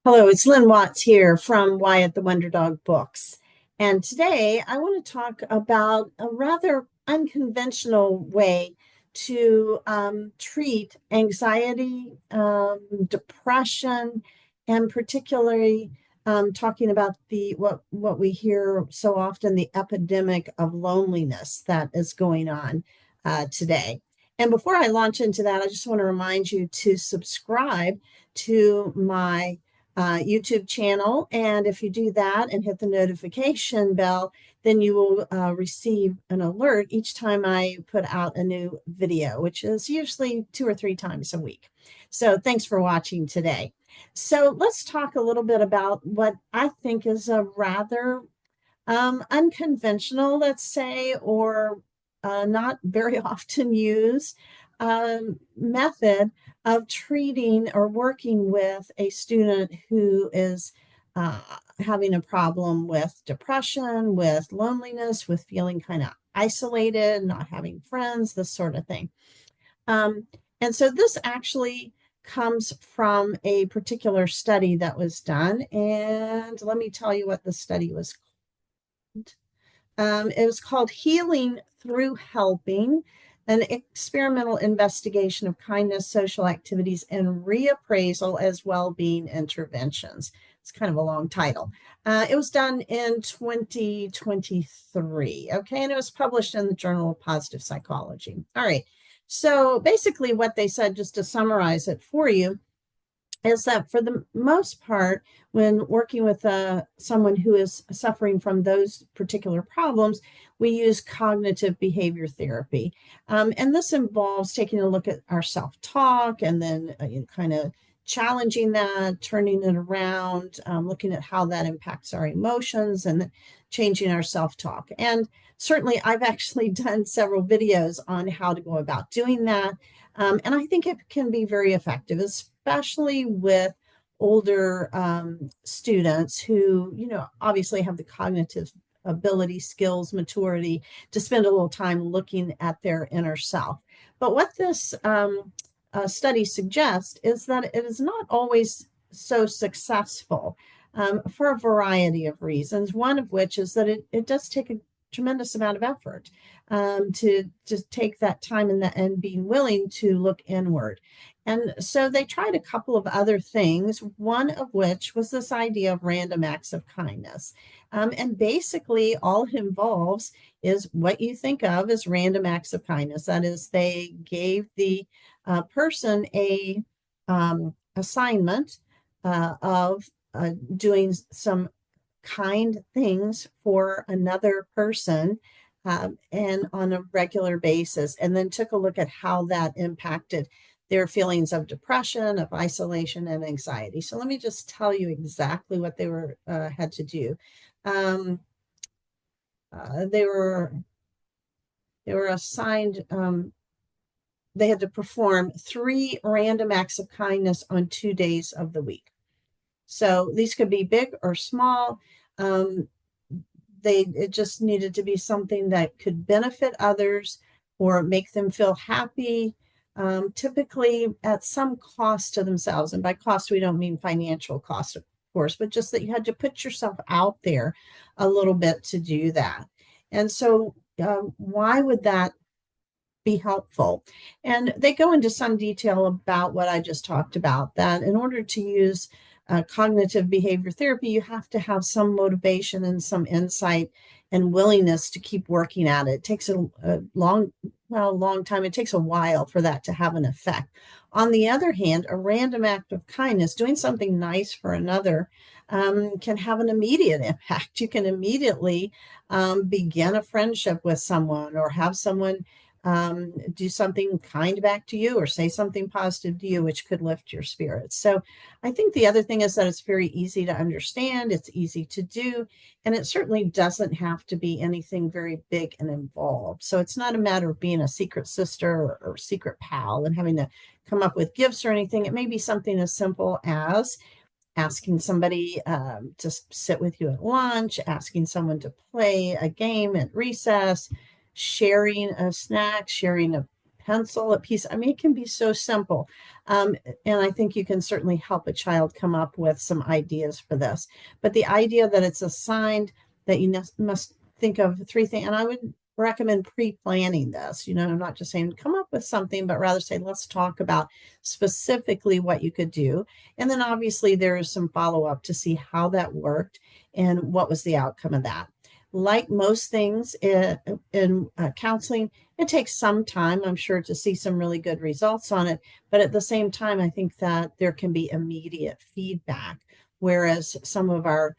Hello, it's Lynn Watts here from Wyatt the Wonder Dog Books. And today I want to talk about a rather unconventional way to treat anxiety, depression, and particularly talking about the what we hear so often, the epidemic of loneliness that is going on today. And before I launch into that, I just want to remind you to subscribe to my YouTube channel. And if you do that and hit the notification bell, then you will receive an alert each time I put out a new video, which is usually 2 or 3 times a week. So thanks for watching today. So let's talk a little bit about what I think is a rather unconventional, let's say, or not very often used method of treating or working with a student who is having a problem with depression, with loneliness, with feeling kind of isolated, not having friends, this sort of thing. And so this actually comes from a particular study that was done. And let me tell you what the study was called. It was called Healing Through Helping, an experimental investigation of kindness, social activities, and reappraisal as well-being interventions. It's kind of a long title. It was done in 2023, okay, and it was published in the Journal of Positive Psychology. All right, so basically what they said, just to summarize it for you, is that for the most part, when working with someone who is suffering from those particular problems, we use cognitive behavior therapy. And this involves taking a look at our self-talk and then kind of challenging that, turning it around, looking at how that impacts our emotions and changing our self-talk. And certainly I've actually done several videos on how to go about doing that. And I think it can be very effective, especially with older students who, obviously have the cognitive ability, skills, maturity to spend a little time looking at their inner self. But what this study suggests is that it is not always so successful for a variety of reasons, one of which is that it does take a tremendous amount of effort to just take that time and being willing to look inward. And so they tried a couple of other things, one of which was this idea of random acts of kindness. And basically, all it involves is what you think of as random acts of kindness. That is, they gave the person a assignment of doing some kind things for another person and on a regular basis, and then took a look at how that impacted their feelings of depression, of isolation, and anxiety. So let me just tell you exactly what they were had to do. They were assigned. They had to perform 3 random acts of kindness on 2 days of the week. So these could be big or small. It just needed to be something that could benefit others or make them feel happy, typically at some cost to themselves. And by cost, we don't mean financial cost, of course, but just that you had to put yourself out there a little bit to do that. And so why would that be helpful? And they go into some detail about what I just talked about, that in order to use cognitive behavior therapy, you have to have some motivation and some insight and willingness to keep working at it. It takes a long time. It takes a while for that to have an effect. On the other hand, a random act of kindness, doing something nice for another, can have an immediate impact. You can immediately begin a friendship with someone or have someone do something kind back to you or say something positive to you, which could lift your spirits. So I think the other thing is that it's very easy to understand, it's easy to do, and it certainly doesn't have to be anything very big and involved. So it's not a matter of being a secret sister or secret pal and having to come up with gifts or anything. It may be something as simple as asking somebody to sit with you at lunch, asking someone to play a game at recess, sharing a snack, sharing a pencil, a piece. I mean, it can be so simple. And I think you can certainly help a child come up with some ideas for this. But the idea that it's assigned, that you must think of three things, and I would recommend pre-planning this. I'm not just saying come up with something, but rather say, let's talk about specifically what you could do. And then obviously there is some follow-up to see how that worked and what was the outcome of that. Like most things in counseling, it takes some time, I'm sure, to see some really good results on it. But at the same time, I think that there can be immediate feedback, whereas some of our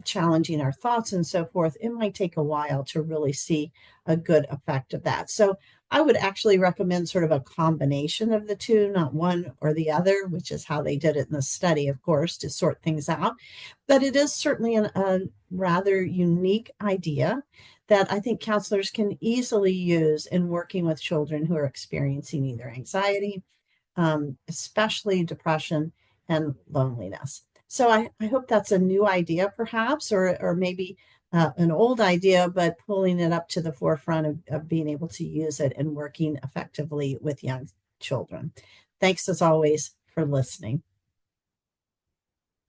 challenging our thoughts and so forth, it might take a while to really see a good effect of that. So I would actually recommend sort of a combination of the two, not one or the other, which is how they did it in the study, of course, to sort things out. But it is certainly a rather unique idea that I think counselors can easily use in working with children who are experiencing either anxiety, especially depression and loneliness. So I hope that's a new idea, perhaps, or maybe an old idea, but pulling it up to the forefront of being able to use it and working effectively with young children. Thanks as always for listening.